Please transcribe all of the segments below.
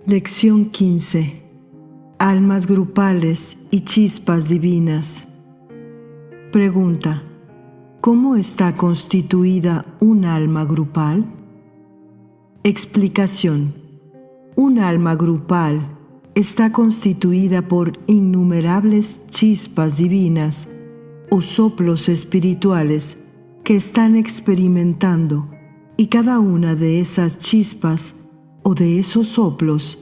Lección 15. Almas grupales y chispas divinas. Pregunta: ¿cómo está constituida un alma grupal? Explicación: un alma grupal está constituida por innumerables chispas divinas o soplos espirituales que están experimentando, y cada una de esas chispas o de esos soplos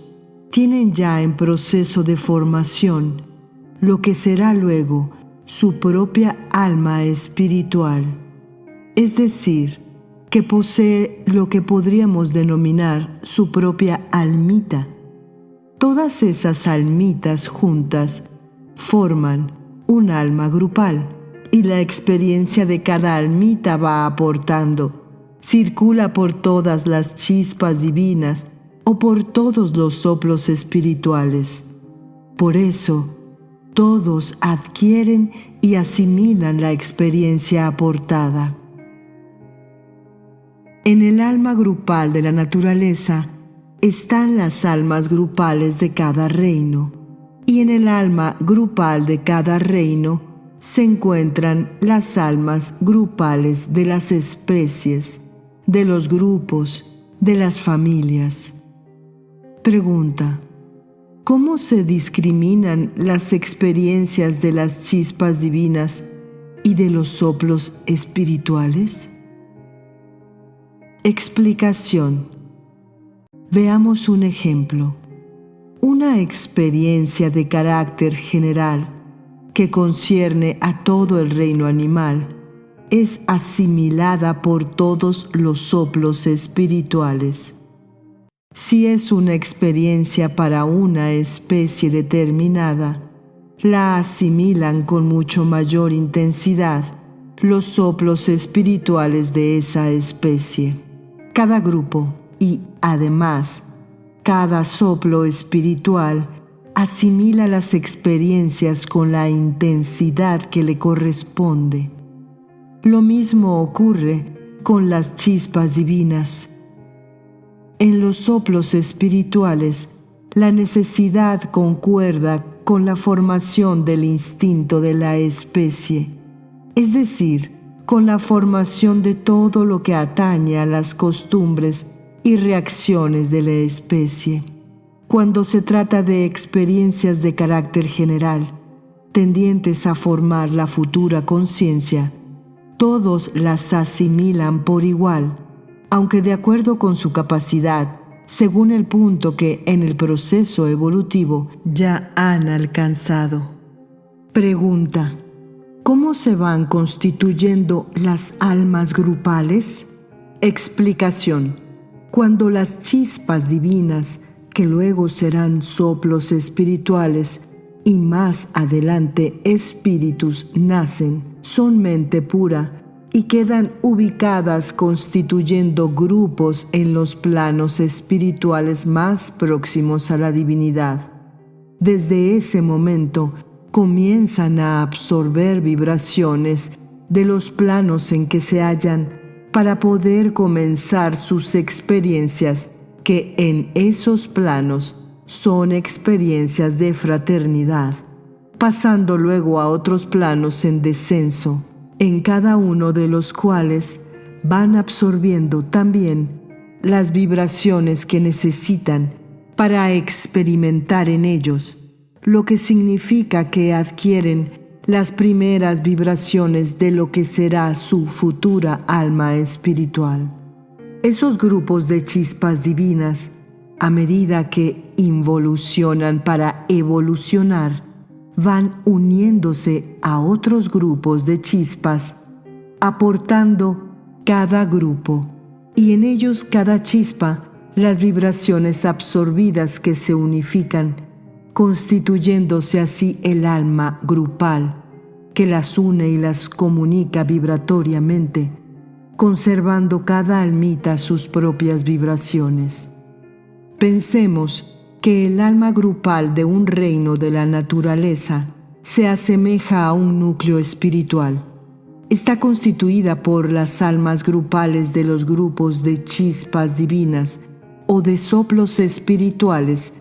tienen ya en proceso de formación lo que será luego su propia alma espiritual, es decir, que posee lo que podríamos denominar su propia almita. Todas esas almitas juntas forman un alma grupal, y la experiencia de cada almita va aportando, circula por todas las chispas divinas o por todos los soplos espirituales. Por eso, todos adquieren y asimilan la experiencia aportada. En el alma grupal de la naturaleza están las almas grupales de cada reino, y en el alma grupal de cada reino se encuentran las almas grupales de las especies, de los grupos, de las familias. Pregunta: ¿cómo se discriminan las experiencias de las chispas divinas y de los soplos espirituales? Explicación. Veamos un ejemplo. Una experiencia de carácter general que concierne a todo el reino animal es asimilada por todos los soplos espirituales. Si es una experiencia para una especie determinada, la asimilan con mucho mayor intensidad los soplos espirituales de esa especie. Cada grupo y, además, cada soplo espiritual asimila las experiencias con la intensidad que le corresponde. Lo mismo ocurre con las chispas divinas. En los soplos espirituales, la necesidad concuerda con la formación del instinto de la especie, es decir, con la formación de todo lo que atañe a las costumbres y reacciones de la especie. Cuando se trata de experiencias de carácter general, tendientes a formar la futura conciencia, todos las asimilan por igual, aunque de acuerdo con su capacidad, según el punto que en el proceso evolutivo ya han alcanzado. Pregunta: ¿cómo se van constituyendo las almas grupales? Explicación. Cuando las chispas divinas, que luego serán soplos espirituales y más adelante espíritus, nacen, son mente pura y quedan ubicadas constituyendo grupos en los planos espirituales más próximos a la divinidad. Desde ese momento comienzan a absorber vibraciones de los planos en que se hallan para poder comenzar sus experiencias, que en esos planos son experiencias de fraternidad, pasando luego a otros planos en descenso, en cada uno de los cuales van absorbiendo también las vibraciones que necesitan para experimentar en ellos, lo que significa que adquieren las primeras vibraciones de lo que será su futura alma espiritual. Esos grupos de chispas divinas, a medida que involucionan para evolucionar, van uniéndose a otros grupos de chispas, aportando cada grupo, y en ellos cada chispa, las vibraciones absorbidas que se unifican, constituyéndose así el alma grupal, que las une y las comunica vibratoriamente, conservando cada almita sus propias vibraciones. Pensemos que el alma grupal de un reino de la naturaleza se asemeja a un núcleo espiritual. Está constituida por las almas grupales de los grupos de chispas divinas o de soplos espirituales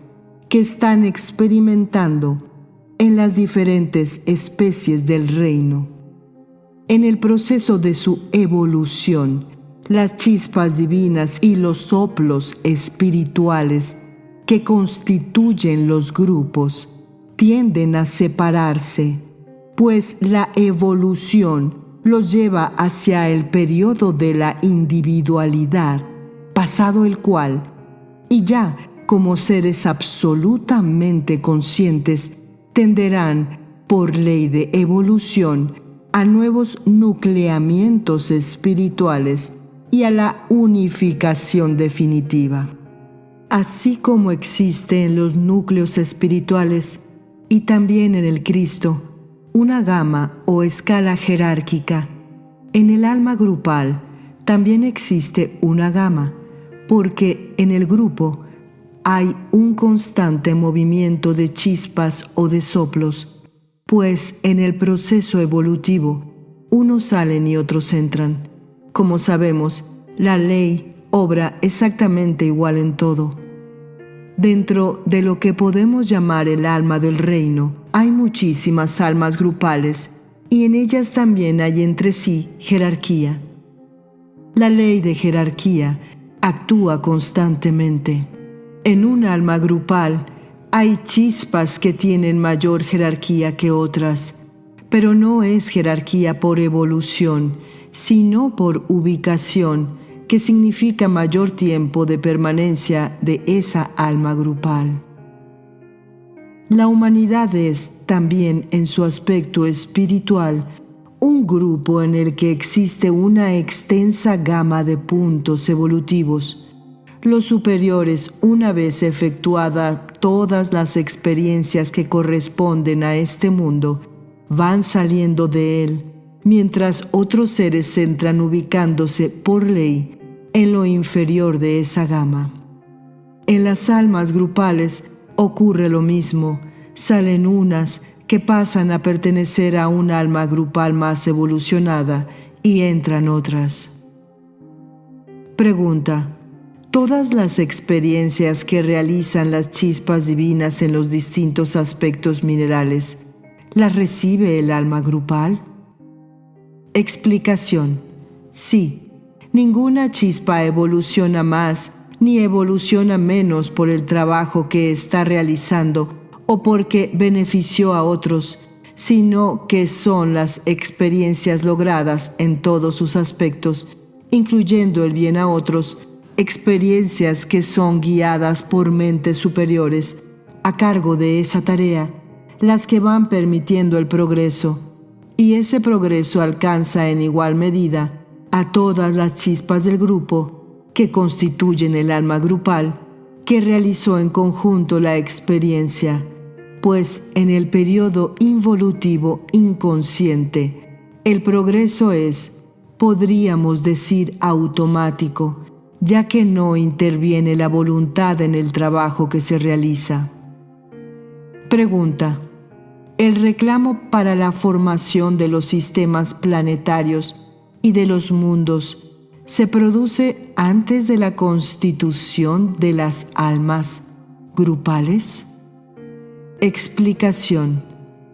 que están experimentando en las diferentes especies del reino. En el proceso de su evolución, las chispas divinas y los soplos espirituales que constituyen los grupos tienden a separarse, pues la evolución los lleva hacia el periodo de la individualidad, pasado el cual, y ya como seres absolutamente conscientes, tenderán, por ley de evolución, a nuevos nucleamientos espirituales y a la unificación definitiva. Así como existe en los núcleos espirituales y también en el Cristo una gama o escala jerárquica, en el alma grupal también existe una gama, porque en el grupo hay un constante movimiento de chispas o de soplos, pues en el proceso evolutivo unos salen y otros entran. Como sabemos, la ley obra exactamente igual en todo. Dentro de lo que podemos llamar el alma del reino, hay muchísimas almas grupales y en ellas también hay entre sí jerarquía. La ley de jerarquía actúa constantemente. En un alma grupal hay chispas que tienen mayor jerarquía que otras, pero no es jerarquía por evolución, sino por ubicación, que significa mayor tiempo de permanencia de esa alma grupal. La humanidad es, también en su aspecto espiritual, un grupo en el que existe una extensa gama de puntos evolutivos. Los superiores, una vez efectuadas todas las experiencias que corresponden a este mundo, van saliendo de él, mientras otros seres entran ubicándose por ley en lo inferior de esa gama. En las almas grupales ocurre lo mismo. Salen unas que pasan a pertenecer a un alma grupal más evolucionada y entran otras. Pregunta: ¿todas las experiencias que realizan las chispas divinas en los distintos aspectos minerales las recibe el alma grupal? Explicación: sí. Ninguna chispa evoluciona más ni evoluciona menos por el trabajo que está realizando o porque benefició a otros, sino que son las experiencias logradas en todos sus aspectos, incluyendo el bien a otros, experiencias que son guiadas por mentes superiores a cargo de esa tarea, las que van permitiendo el progreso, y ese progreso alcanza en igual medida a todas las chispas del grupo que constituyen el alma grupal que realizó en conjunto la experiencia, pues en el periodo involutivo inconsciente el progreso es, podríamos decir, automático, ya que no interviene la voluntad en el trabajo que se realiza. Pregunta: ¿el reclamo para la formación de los sistemas planetarios y de los mundos se produce antes de la constitución de las almas grupales? Explicación: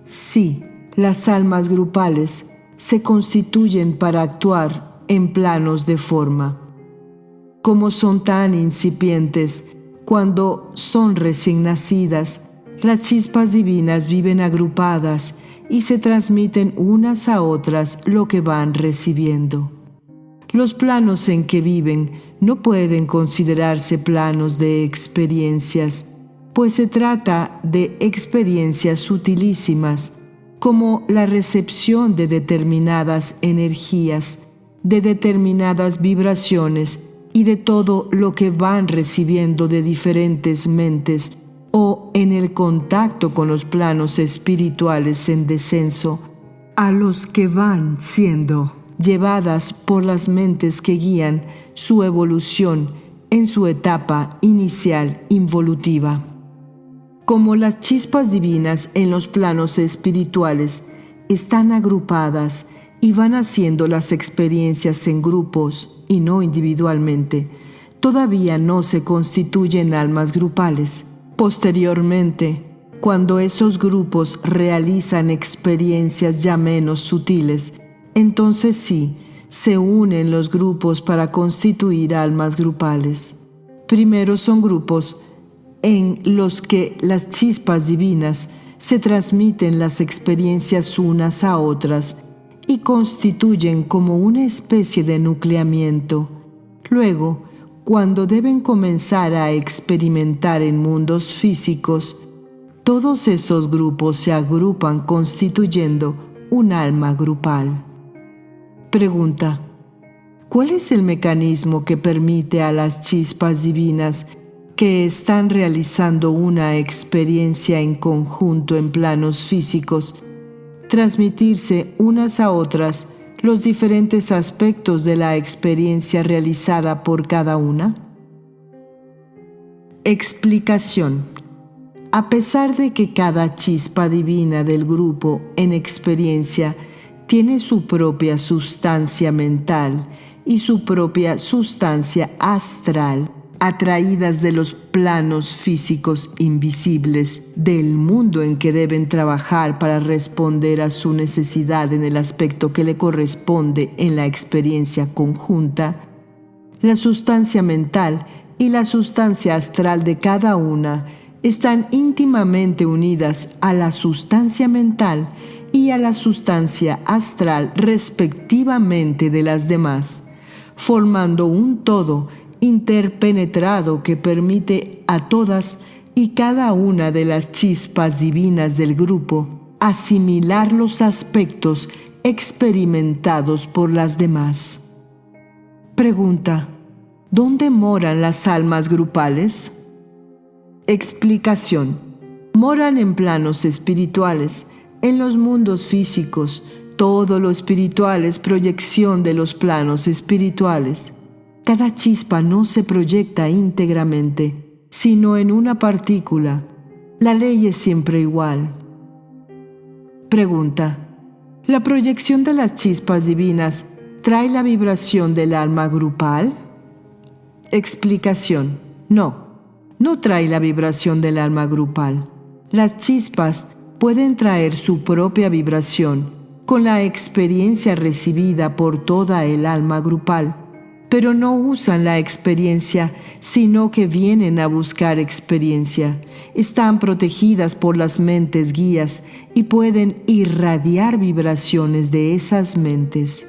sí, las almas grupales se constituyen para actuar en planos de forma. Como son tan incipientes, cuando son recién nacidas, las chispas divinas viven agrupadas y se transmiten unas a otras lo que van recibiendo. Los planos en que viven no pueden considerarse planos de experiencias, pues se trata de experiencias sutilísimas, como la recepción de determinadas energías, de determinadas vibraciones y de todo lo que van recibiendo de diferentes mentes, o en el contacto con los planos espirituales en descenso, a los que van siendo llevadas por las mentes que guían su evolución en su etapa inicial involutiva. Como las chispas divinas en los planos espirituales están agrupadas y van haciendo las experiencias en grupos y no individualmente, todavía no se constituyen almas grupales. Posteriormente, cuando esos grupos realizan experiencias ya menos sutiles, entonces sí, se unen los grupos para constituir almas grupales. Primero son grupos en los que las chispas divinas se transmiten las experiencias unas a otras y constituyen como una especie de nucleamiento. Luego, cuando deben comenzar a experimentar en mundos físicos, todos esos grupos se agrupan constituyendo un alma grupal. Pregunta: ¿cuál es el mecanismo que permite a las chispas divinas que están realizando una experiencia en conjunto en planos físicos transmitirse unas a otras los diferentes aspectos de la experiencia realizada por cada una? Explicación. A pesar de que cada chispa divina del grupo en experiencia tiene su propia sustancia mental y su propia sustancia astral, atraídas de los planos físicos invisibles del mundo en que deben trabajar para responder a su necesidad en el aspecto que le corresponde en la experiencia conjunta, la sustancia mental y la sustancia astral de cada una están íntimamente unidas a la sustancia mental y a la sustancia astral respectivamente de las demás, formando un todo interpenetrado que permite a todas y cada una de las chispas divinas del grupo asimilar los aspectos experimentados por las demás. Pregunta: ¿dónde moran las almas grupales? Explicación. Moran en planos espirituales, en los mundos físicos. Todo lo espiritual es proyección de los planos espirituales. Cada chispa no se proyecta íntegramente, sino en una partícula. La ley es siempre igual. Pregunta: ¿la proyección de las chispas divinas trae la vibración del alma grupal? Explicación. No trae la vibración del alma grupal. Las chispas pueden traer su propia vibración con la experiencia recibida por toda el alma grupal, pero no usan la experiencia, sino que vienen a buscar experiencia. Están protegidas por las mentes guías y pueden irradiar vibraciones de esas mentes.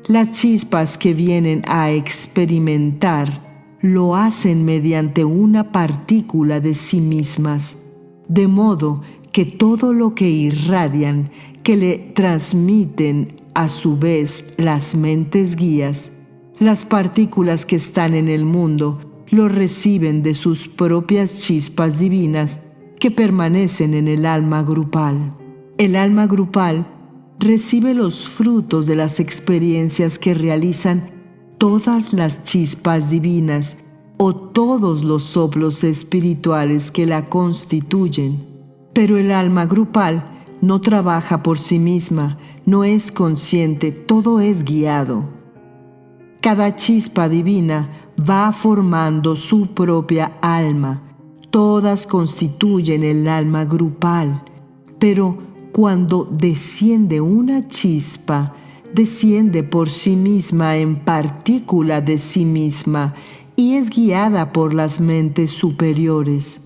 Las chispas que vienen a experimentar lo hacen mediante una partícula de sí mismas, de modo que todo lo que irradian, que le transmiten a su vez las mentes guías, las partículas que están en el mundo, lo reciben de sus propias chispas divinas que permanecen en el alma grupal. El alma grupal recibe los frutos de las experiencias que realizan todas las chispas divinas o todos los soplos espirituales que la constituyen. Pero el alma grupal no trabaja por sí misma, no es consciente, todo es guiado. Cada chispa divina va formando su propia alma. Todas constituyen el alma grupal, pero cuando desciende una chispa, desciende por sí misma en partícula de sí misma y es guiada por las mentes superiores.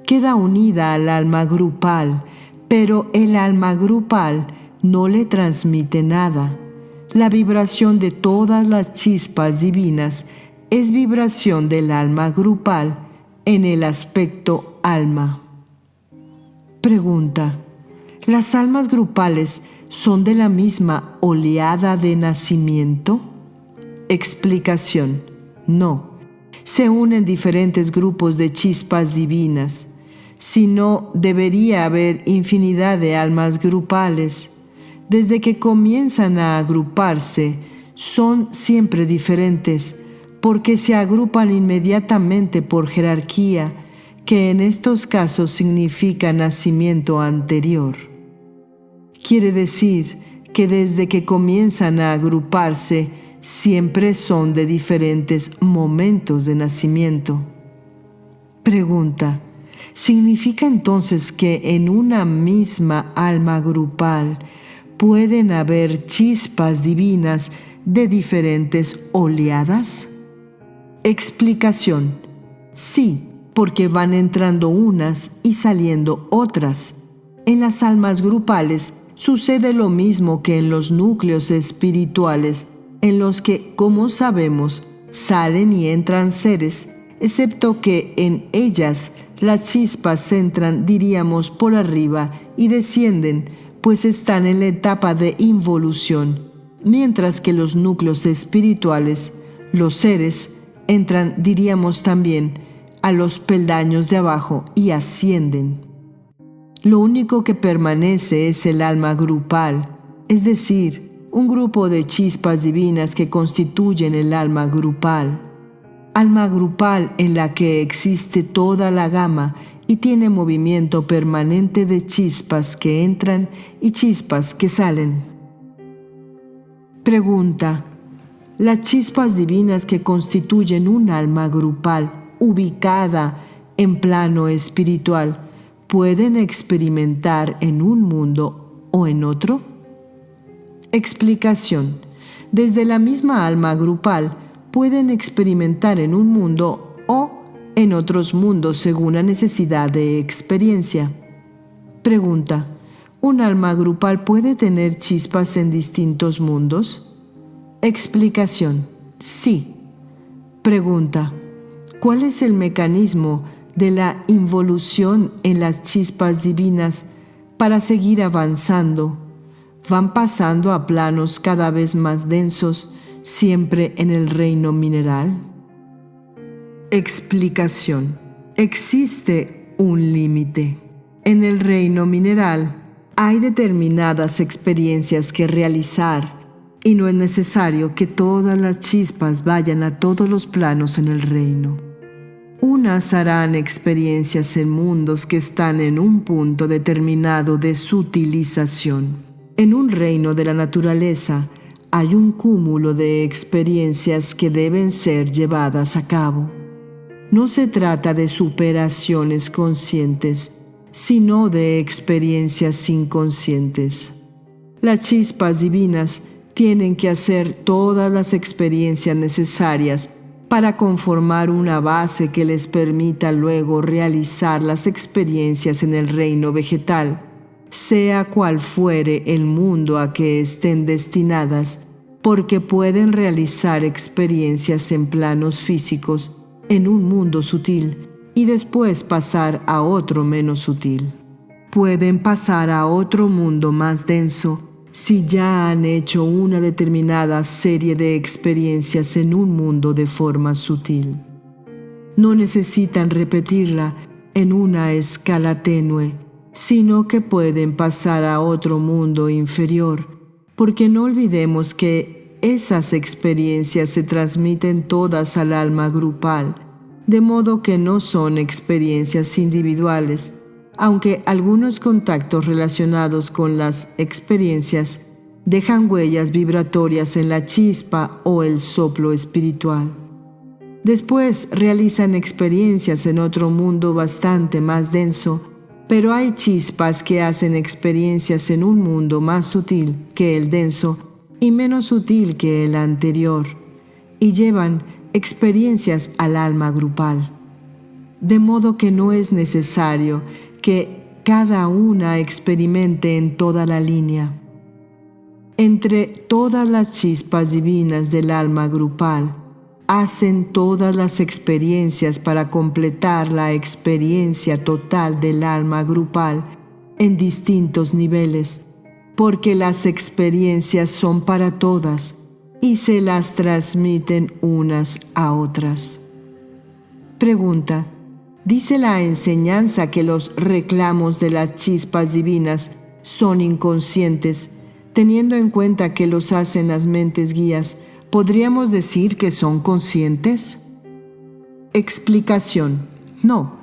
Queda unida al alma grupal, pero el alma grupal no le transmite nada. La vibración de todas las chispas divinas es vibración del alma grupal en el aspecto alma. Pregunta: ¿las almas grupales son de la misma oleada de nacimiento? Explicación: no. Se unen diferentes grupos de chispas divinas. Si no, debería haber infinidad de almas grupales. Desde que comienzan a agruparse, son siempre diferentes, porque se agrupan inmediatamente por jerarquía, que en estos casos significa nacimiento anterior. Quiere decir que desde que comienzan a agruparse, siempre son de diferentes momentos de nacimiento. Pregunta: ¿significa entonces que en una misma alma grupal pueden haber chispas divinas de diferentes oleadas? Explicación: sí, porque van entrando unas y saliendo otras. En las almas grupales sucede lo mismo que en los núcleos espirituales, en los que, como sabemos, salen y entran seres, excepto que en ellas las chispas entran, diríamos, por arriba y descienden, pues están en la etapa de involución, mientras que los núcleos espirituales, los seres, entran, diríamos también, a los peldaños de abajo y ascienden. Lo único que permanece es el alma grupal, es decir, un grupo de chispas divinas que constituyen el alma grupal en la que existe toda la gama y tiene movimiento permanente de chispas que entran y chispas que salen. Pregunta: ¿las chispas divinas que constituyen un alma grupal ubicada en plano espiritual pueden experimentar en un mundo o en otro? Explicación: desde la misma alma grupal pueden experimentar en un mundo o en otros mundos según la necesidad de experiencia. Pregunta: ¿un alma grupal puede tener chispas en distintos mundos? Explicación: sí. Pregunta: ¿cuál es el mecanismo de la involución en las chispas divinas para seguir avanzando? ¿Van pasando a planos cada vez más densos, siempre en el reino mineral? Explicación: existe un límite. En el reino mineral hay determinadas experiencias que realizar y no es necesario que todas las chispas vayan a todos los planos en el reino. Unas harán experiencias en mundos que están en un punto determinado de sutilización. En un reino de la naturaleza hay un cúmulo de experiencias que deben ser llevadas a cabo. No se trata de superaciones conscientes, sino de experiencias inconscientes. Las chispas divinas tienen que hacer todas las experiencias necesarias para conformar una base que les permita luego realizar las experiencias en el reino vegetal, sea cual fuere el mundo a que estén destinadas, porque pueden realizar experiencias en planos físicos en un mundo sutil y después pasar a otro menos sutil. Pueden pasar a otro mundo más denso si ya han hecho una determinada serie de experiencias en un mundo de forma sutil. No necesitan repetirla en una escala tenue, sino que pueden pasar a otro mundo inferior, porque no olvidemos que esas experiencias se transmiten todas al alma grupal, de modo que no son experiencias individuales, aunque algunos contactos relacionados con las experiencias dejan huellas vibratorias en la chispa o el soplo espiritual. Después realizan experiencias en otro mundo bastante más denso, pero hay chispas que hacen experiencias en un mundo más sutil que el denso y menos sutil que el anterior, y llevan experiencias al alma grupal. De modo que no es necesario que cada una experimente en toda la línea. Entre todas las chispas divinas del alma grupal, hacen todas las experiencias para completar la experiencia total del alma grupal en distintos niveles, porque las experiencias son para todas y se las transmiten unas a otras. Pregunta: dice la enseñanza que los reclamos de las chispas divinas son inconscientes. Teniendo en cuenta que los hacen las mentes guías, ¿podríamos decir que son conscientes? Explicación: no.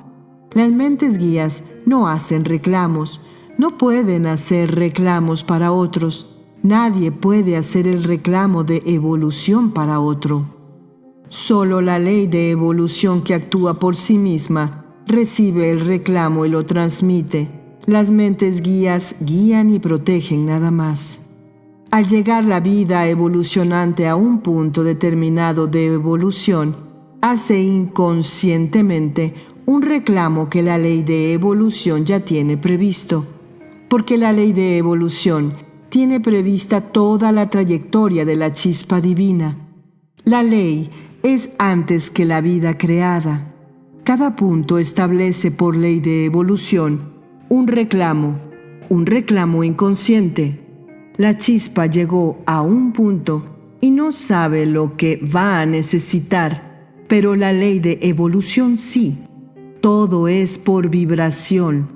Las mentes guías no hacen reclamos, no pueden hacer reclamos para otros, Nadie puede hacer el reclamo de evolución para otro. Solo la ley de evolución que actúa por sí misma recibe el reclamo y lo transmite. Las mentes guías guían y protegen nada más. Al llegar la vida evolucionante a un punto determinado de evolución, hace inconscientemente un reclamo que la ley de evolución ya tiene previsto, porque la ley de evolución tiene prevista toda la trayectoria de la chispa divina. La ley es antes que la vida creada. Cada punto establece por ley de evolución un reclamo inconsciente. La chispa llegó a un punto y no sabe lo que va a necesitar, pero la ley de evolución sí. Todo es por vibración,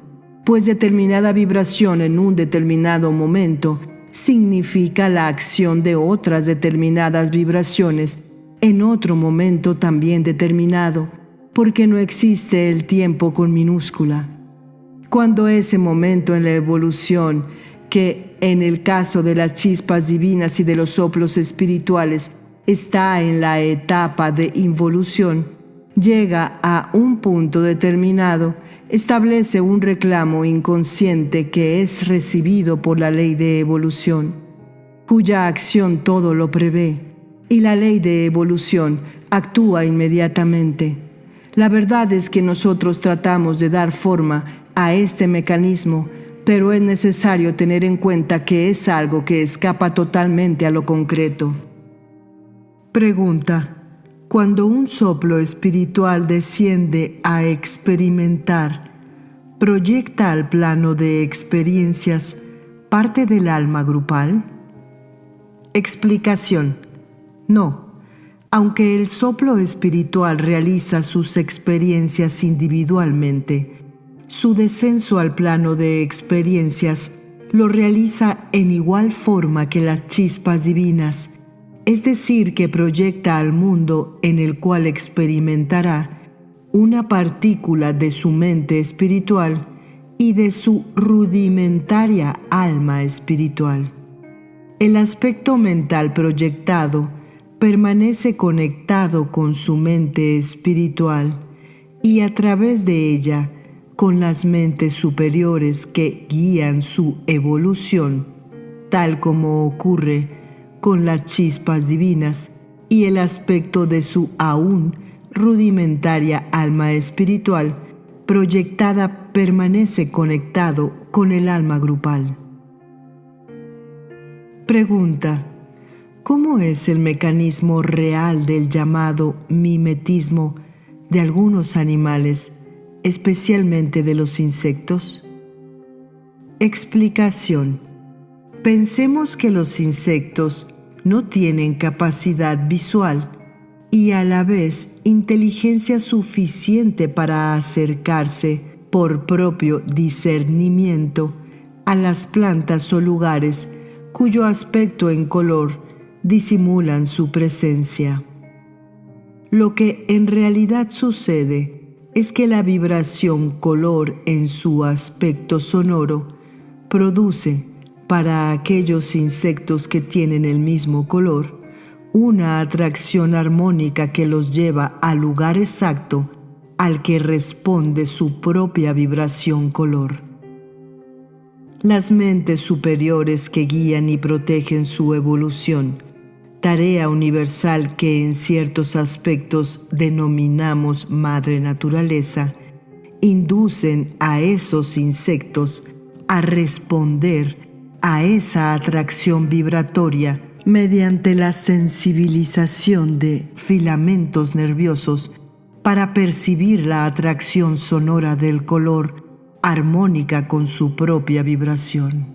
pues determinada vibración en un determinado momento significa la acción de otras determinadas vibraciones en otro momento también determinado, porque no existe el tiempo con minúscula. Cuando ese momento en la evolución, que en el caso de las chispas divinas y de los soplos espirituales está en la etapa de involución, llega a un punto determinado, establece un reclamo inconsciente que es recibido por la ley de evolución, cuya acción todo lo prevé, y la ley de evolución actúa inmediatamente. La verdad es que nosotros tratamos de dar forma a este mecanismo, pero es necesario tener en cuenta que es algo que escapa totalmente a lo concreto. Pregunta: cuando un soplo espiritual desciende a experimentar, ¿proyecta al plano de experiencias parte del alma grupal? Explicación: no. Aunque el soplo espiritual realiza sus experiencias individualmente, su descenso al plano de experiencias lo realiza en igual forma que las chispas divinas, es decir, que proyecta al mundo en el cual experimentará una partícula de su mente espiritual y de su rudimentaria alma espiritual. El aspecto mental proyectado permanece conectado con su mente espiritual y a través de ella con las mentes superiores que guían su evolución, tal como ocurre con las chispas divinas, y el aspecto de su aún rudimentaria alma espiritual proyectada permanece conectado con el alma grupal. Pregunta: ¿cómo es el mecanismo real del llamado mimetismo de algunos animales, especialmente de los insectos? Explicación: pensemos que los insectos no tienen capacidad visual y a la vez inteligencia suficiente para acercarse por propio discernimiento a las plantas o lugares cuyo aspecto en color disimulan su presencia. Lo que en realidad sucede es que la vibración color en su aspecto sonoro produce, para aquellos insectos que tienen el mismo color, una atracción armónica que los lleva al lugar exacto al que responde su propia vibración color. Las mentes superiores que guían y protegen su evolución, tarea universal que en ciertos aspectos denominamos madre naturaleza, inducen a esos insectos a responder a esa atracción vibratoria mediante la sensibilización de filamentos nerviosos para percibir la atracción sonora del color armónica con su propia vibración.